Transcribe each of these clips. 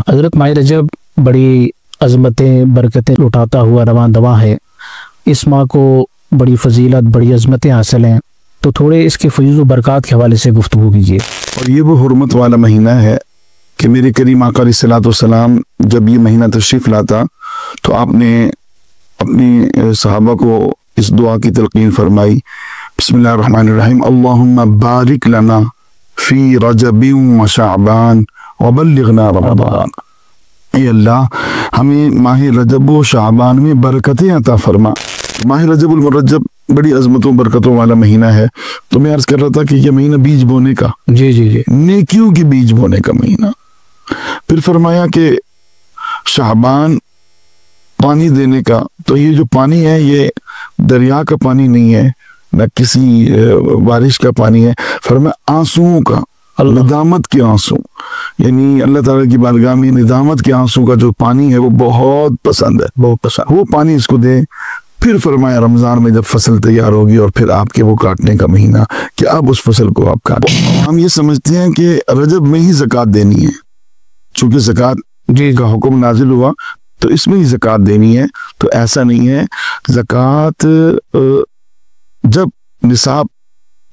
حضرت ماہ رجب بڑی عظمتیں برکتیں لٹاتا ہوا رواں دواں ہے. اس ماہ کو بڑی فضیلت بڑی عظمتیں حاصل ہیں، تو تھوڑے اس کے فیض و برکات کے حوالے سے گفتگو کیجیے. اور یہ وہ حرمت والا مہینہ ہے کہ میرے کریم آقا علیہ الصلوۃ والسلام جب یہ مہینہ تشریف لاتا تو آپ نے اپنی صحابہ کو اس دعا کی تلقین فرمائی. بسم اللہ الرحمن الرحیم. اللہم بارک لنا فی رجب و شعبان وبلغنا رمضان. اے اللہ ہمیں ماہ رجب و شعبان میں برکتیں عطا فرما. ماہ رجب المرجب بڑی عظمتوں برکتوں والا مہینہ ہے. تو میں عرض کر رہا تھا کہ یہ مہینہ بیج بونے کا، جی جی جی نیکیوں کی بیج بونے کا مہینہ. پھر فرمایا کہ شعبان پانی دینے کا. تو یہ جو پانی ہے یہ دریا کا پانی نہیں ہے، نہ کسی بارش کا پانی ہے. فرمایا آنسوؤں کا، ندامت کے آنسو، یعنی اللہ تعالیٰ کی بارگاہ میں ندامت کے آنسو کا جو پانی ہے وہ بہت پسند ہے، بہت پسند. وہ پانی اس کو دے. پھر فرمایا رمضان میں جب فصل تیار ہوگی اور پھر آپ کے وہ کاٹنے کا مہینہ کہ اب اس فصل کو آپ کاٹیں. ہم یہ سمجھتے ہیں کہ رجب میں ہی زکوٰۃ دینی ہے، چونکہ زکوٰۃ کا حکم نازل ہوا تو اس میں ہی زکوٰۃ دینی ہے. تو ایسا نہیں ہے. زکوٰۃ جب نصاب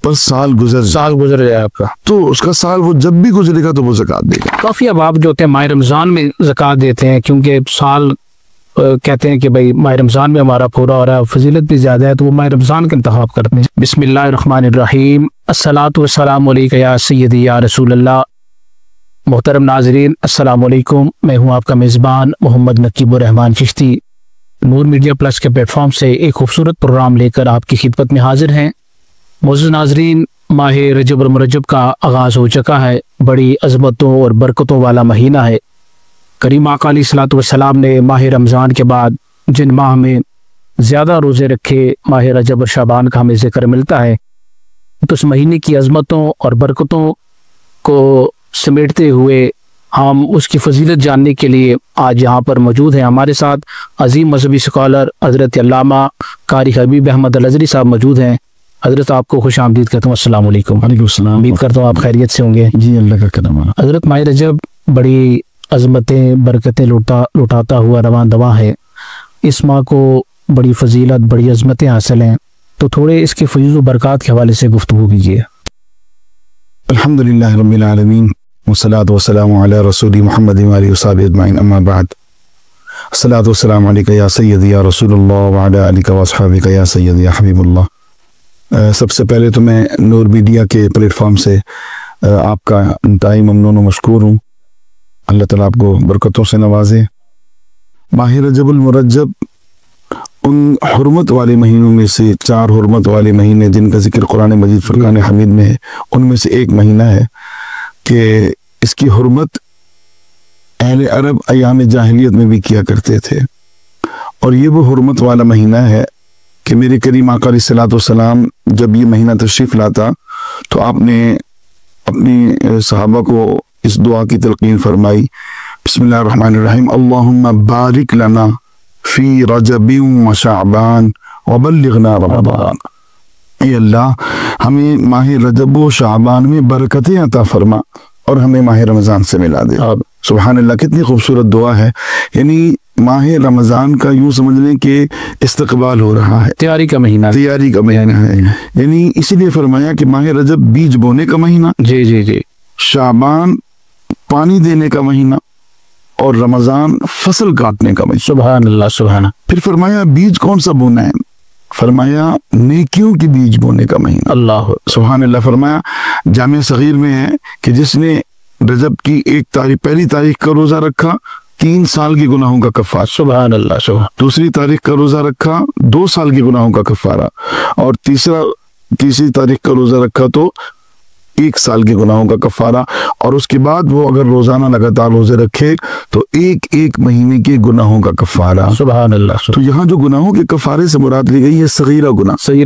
پر سال گزر جائے آپ کا، تو اس کا سال وہ جب بھی گزرے گا تو وہ زکوٰۃ دے گا. کافی اب آپ جو ہوتے ہیں ماہ رمضان میں زکوٰۃ دیتے ہیں، کیونکہ سال کہتے ہیں کہ بھائی ماہ رمضان میں ہمارا پورا ہو رہا ہے، فضیلت بھی زیادہ ہے، تو وہ ماہ رمضان کا انتخاب کرتے ہیں. بسم اللہ الرحمن الرحیم. الصلاۃ والسلام علیک یا سیدی یا رسول اللہ. محترم ناظرین السلام علیکم. میں ہوں آپ کا میزبان محمد نقیب الرحمان چشتی. نور میڈیا پلس کے پلیٹ فارم سے ایک خوبصورت پروگرام لے کر آپ کی خدمت میں حاضر ہیں. معزز ناظرین، ماہ رجب المرجب کا آغاز ہو چکا ہے. بڑی عظمتوں اور برکتوں والا مہینہ ہے. کریم آقا علیہ الصلوۃ والسلام نے ماہ رمضان کے بعد جن ماہ میں زیادہ روزے رکھے، ماہ رجب اور شعبان کا ہمیں ذکر ملتا ہے. تو اس مہینے کی عظمتوں اور برکتوں کو سمیٹتے ہوئے ہم اس کی فضیلت جاننے کے لیے آج یہاں پر موجود ہیں. ہمارے ساتھ عظیم مذہبی اسکالر حضرت علامہ قاری حبیب احمد الازہری صاحب موجود ہیں. حضرت آپ کو خوش آمدید کہتا ہوں. السلام علیکم. وعلیکم السلام. امید کرتا ہوں آپ خیریت سے ہوں گے. جی اللہ کا کرم. حضرت ماہ رجب بڑی عظمتیں برکتیں لٹاتا ہوا رواں دواں ہے. اس ماہ کو بڑی فضیلت بڑی عظمتیں حاصل ہیں، تو تھوڑے اس کے فیض و برکات کے حوالے سے گفتگو کیجیے. الحمدللہ رب العالمین والصلاة والسلام علی رسول محمد وآلہ وصحبہ اجمعین. اما بعد. الصلاة والسلام علیکہ یا سیدی یا رسول اللہ وعلی آلہ واصحابہ یا سیدی یا حبیب اللہ. سب سے پہلے تو میں نور میڈیا کے پلیٹ فارم سے آپ کا انتہائی ممنون و مشکور ہوں. اللہ تعالیٰ آپ کو برکتوں سے نوازے. ماہ رجب المرجب ان حرمت والے مہینوں میں سے 4 حرمت والے مہینے جن کا ذکر قرآن مجید فرقان حمید میں ہے، ان میں سے ایک مہینہ ہے کہ اس کی حرمت اہل عرب ایام جاہلیت میں بھی کیا کرتے تھے. اور یہ وہ حرمت والا مہینہ ہے کہ میرے کریم آقا علیہ الصلوۃ والسلام جب یہ مہینہ تشریف لاتا تو آپ نے اپنی صحابہ کو اس دعا کی تلقین فرمائی. بسم اللہ الرحمن الرحیم. اللہم بارک لنا فی رجب و شعبان وبلغنا رمضان. اے اللہ ہمیں ماہ رجب و شعبان میں برکتیں عطا فرما اور ہمیں ماہ رمضان سے ملا دے. سبحان اللہ، کتنی خوبصورت دعا ہے. یعنی ماہ رمضان کا یوں سمجھ لیں کہ استقبال ہو رہا ہے، تیاری کا مہینہ ہے. یعنی اسی لیے فرمایا کہ ماہ رجب بیج بونے کا مہینہ، جی جی جی، شعبان پانی دینے کا مہینہ، اور رمضان فصل کاٹنے کا مہینہ. سبحان اللہ سبحان. پھر فرمایا بیج کون سا بونا ہے؟ فرمایا نیکیوں کی بیج بونے کا مہینہ. اللہ سبحان اللہ. فرمایا جامع صغیر میں ہے کہ جس نے رجب کی پہلی تاریخ کا روزہ رکھا 3 سال کے گناہوں کا کفارہ. سبحان اللہ سبحان. دوسری تاریخ کا روزہ رکھا 2 سال کے گناہوں کا کفارہ. اور تیسری تاریخ کا روزہ رکھا تو 1 سال کے گناہوں کا کفارہ. اور اس کے بعد وہ اگر روزانہ لگاتار روزے رکھے تو ایک مہینے کے گناہوں کا کفارہ. سبحان اللہ. تو یہاں جو گناہوں کے کفارے سے مراد لی گئی ہے صغیرہ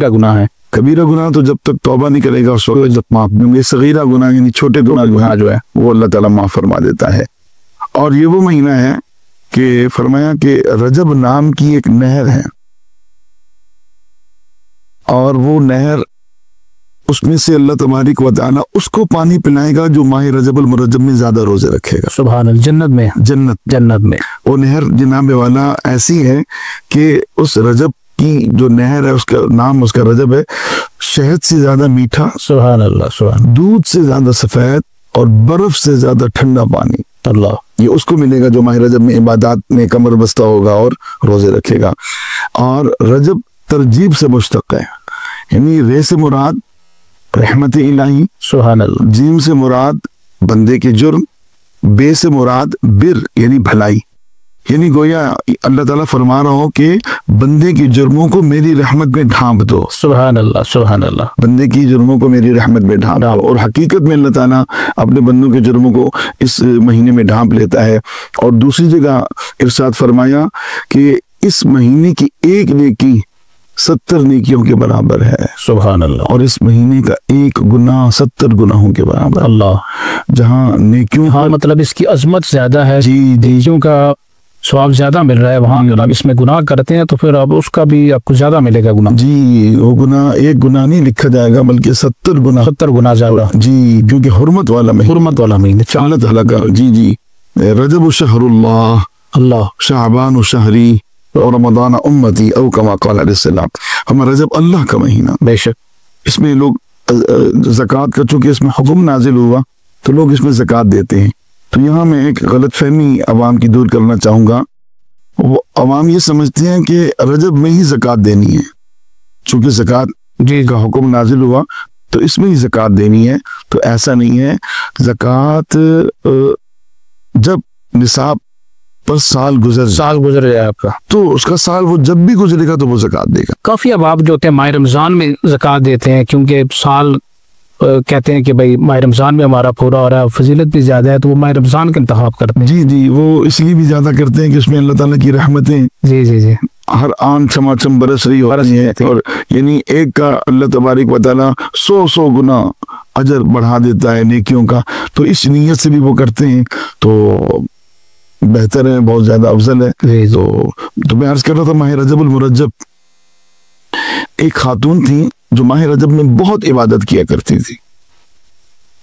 گناہ ہے. کبیرہ گناہ تو جب تک توبہ نہیں کرے گا اس وقت جب معاف نہیں ہوگے. صغیرہ گناہ یعنی چھوٹے گناہ جو ہے وہ اللہ تعالیٰ معاف فرما دیتا ہے. اور یہ وہ مہینہ ہے کہ فرمایا کہ رجب نام کی ایک نہر ہے، اور وہ نہر اس میں سے اللہ تبارک و تعالیٰ اس کو پانی پلائے گا جو ماہ رجب المرجب میں زیادہ روزے رکھے گا. سبحان اللہ. جنت میں وہ نہر جناب والا ایسی ہے کہ اس رجب کی جو نہر ہے اس کا نام اس کا رجب ہے. شہد سے زیادہ میٹھا, سبحان اللہ, دودھ سے زیادہ سفید اور برف سے زیادہ ٹھنڈا پانی. اللہ, یہ اس کو ملے گا جو ماہ رجب میں عبادات میں کمر بستہ ہوگا اور روزے رکھے گا. اور رجب ترجیب سے مشتق ہے, یعنی رے سے مراد رحمت الہی, سبحان اللہ, جیم سے مراد بندے کے جرم, بے سے مراد بر یعنی بھلائی. یعنی گویا اللہ تعالیٰ فرما رہا ہو کہ بندے کی جرموں کو میری رحمت میں ڈھانپ دو. سبحان اللہ, سبحان اللہ, بندے کی جرموں کو میری رحمت میں ڈھانپ دو. اور حقیقت میں اللہ تعالیٰ اپنے بندوں کے جرموں کو اس مہینے میں ڈھانپ لیتا ہے. اور دوسری جگہ ارشاد فرمایا کہ اس مہینے کی ایک نیکی 70 نیکیوں کے برابر ہے. سبحان اللہ. اور اس مہینے کا ایک گناہ 70 گناہوں کے برابر. اللہ, جہاں نیکیوں ہاں مطلب اس کی عظمت زیادہ ہے, جی نیکیوں کا ثواب زیادہ مل رہا ہے, وہاں اگر آپ اس میں گناہ کرتے ہیں تو پھر اب اس کا بھی آپ کو زیادہ ملے گا گناہ. جی, وہ گناہ ایک گناہ نہیں لکھا جائے گا بلکہ 70 گناہ زیادہ. جی, کیونکہ حرمت والا مہینہ اللہ تعالیٰ کا. جی رجب شہر اللہ شعبان شہری اور رمضان امتی او کما قال علیہ السلام. ہمارا رجب اللہ کا مہینہ, بے شک اس میں لوگ زکوٰۃ کا چونکہ اس میں حکم نازل ہوا تو لوگ اس میں زکوٰۃ دیتے ہیں. تو یہاں میں ایک غلط فہمی عوام کی دور کرنا چاہوں گا. وہ عوام یہ سمجھتے ہیں کہ رجب میں ہی زکوٰۃ دینی ہے, چونکہ زکوٰۃ کا حکم نازل ہوا تو اس میں ہی زکوٰۃ دینی ہے. تو ایسا نہیں ہے. زکوٰۃ جب نصاب پر سال گزر جائے آپ کا تو اس کا سال وہ جب بھی گزرے گا تو وہ زکوٰۃ دے گا. کافی اب آپ جو ہوتے ہیں ماہ رمضان میں زکوٰۃ دیتے ہیں, کیونکہ سال کہتے ہیں کہ بھائی ماہ رمضان میں ہمارا پورا ہو رہا ہے, فضیلت بھی زیادہ ہے, تو وہ ماہ رمضان کا انتخاب کرتے ہیں. جی, وہ اس لیے بھی زیادہ کرتے ہیں کہ اس میں اللہ تعالیٰ کی رحمتیں جی ہر آن چھماچم برس رہی ہوتی ہیں. اور یعنی ایک کا اللہ تبارک و تعالیٰ 100 گنا اجر بڑھا دیتا ہے نیکیوں کا. تو اس نیت سے بھی وہ کرتے ہیں تو بہتر ہے, بہت زیادہ افضل ہے. تو میں عرض کر رہا تھا ماہ رجب المرجب, ایک خاتون تھی جو ماہ رجب میں بہت عبادت کیا کرتی تھی.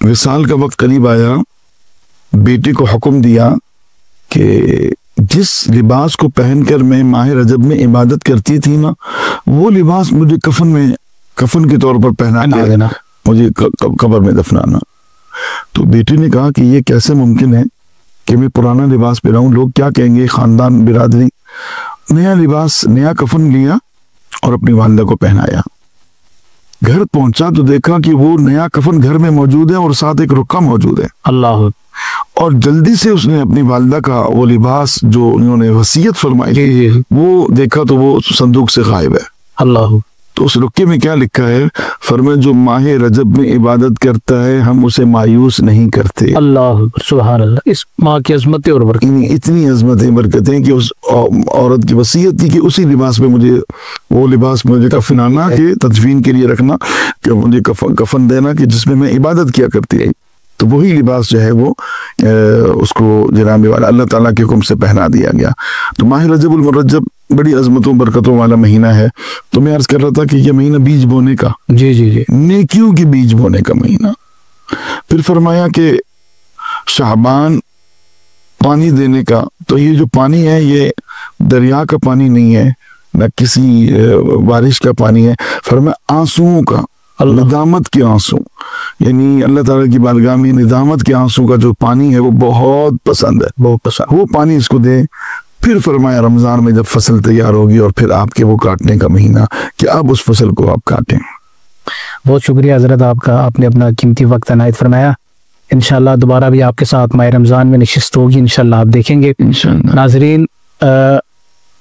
وصال کا وقت قریب آیا, بیٹے کو حکم دیا کہ جس لباس کو پہن کر میں ماہ رجب میں عبادت کرتی تھی نا, وہ لباس مجھے کفن کے طور پر پہنا دینا, مجھے قبر میں دفنانا. تو بیٹے نے کہا کہ یہ کیسے ممکن ہے کہ میں پرانا لباس پہنا ہوں, لوگ کیا کہیں گے, خاندان برادری. نیا لباس نیا کفن لیا اور اپنی والدہ کو پہنایا. گھر پہنچا تو دیکھا کہ وہ نیا کفن گھر میں موجود ہے اور ساتھ ایک رکا موجود ہے. اللہ, اور جلدی سے اس نے اپنی والدہ کا وہ لباس جو انہوں نے وصیت فرمائی تھی وہ دیکھا تو وہ صندوق سے غائب ہے. اللہ. تو اس رکے میں کیا لکھا ہے, فرمایا جو ماہ رجب میں عبادت کرتا ہے ہم اسے مایوس نہیں کرتے. اللہ, سبحان اللہ. اس ماہ کی عظمتیں اور برکتیں, اتنی عظمتیں برکتیں کہ اس عورت کی وصیت تھی کہ اسی لباس میں مجھے وہ لباس مجھے کفنانا, کہ تدفین کے لیے رکھنا, کہ مجھے کفن دینا کہ جس میں میں عبادت کیا کرتی ہے. تو وہی لباس جو ہے وہ اس کو جناب والا اللہ تعالیٰ کے حکم سے پہنا دیا گیا. تو ماہ رجب المرجب بڑی عظمتوں برکتوں والا مہینہ ہے. تو میں عرض کر رہا تھا کہ یہ مہینہ بیج بونے کا, جی نیکیوں کے بیج بونے کا مہینہ. پھر فرمایا کہ شعبان پانی دینے کا. تو یہ جو پانی ہے یہ دریا کا پانی نہیں ہے, نہ کسی بارش کا پانی ہے. فرمایا آنسوؤں کا, ندامت کے آنسو, یعنی اللہ تعالیٰ کی بارگاہ میں ندامت کے آنسو کا جو پانی ہے وہ بہت پسند ہے, بہت پسند. وہ پانی اس کو دے. پھر فرمایا رمضان میں جب فصل تیار ہوگی اور پھر آپ کے وہ کاٹنے کا مہینہ, کہ اب اس فصل کو آپ کاٹیں. بہت شکریہ حضرت آپ کا, آپ نے اپنا قیمتی وقت عنایت فرمایا. انشاءاللہ دوبارہ بھی آپ کے ساتھ ماہ رمضان میں نشست ہوگی, انشاءاللہ آپ دیکھیں گے. ناظرین,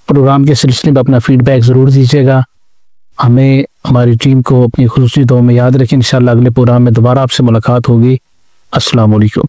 پروگرام کے سلسلے میں اپنا فیڈ بیک ضرور دیجیے گا. ہمیں ہماری ٹیم کو اپنی خصوصی دعاؤں میں یاد رکھیں. انشاءاللہ اگلے پروگرام میں دوبارہ آپ سے ملاقات ہوگی. السلام علیکم.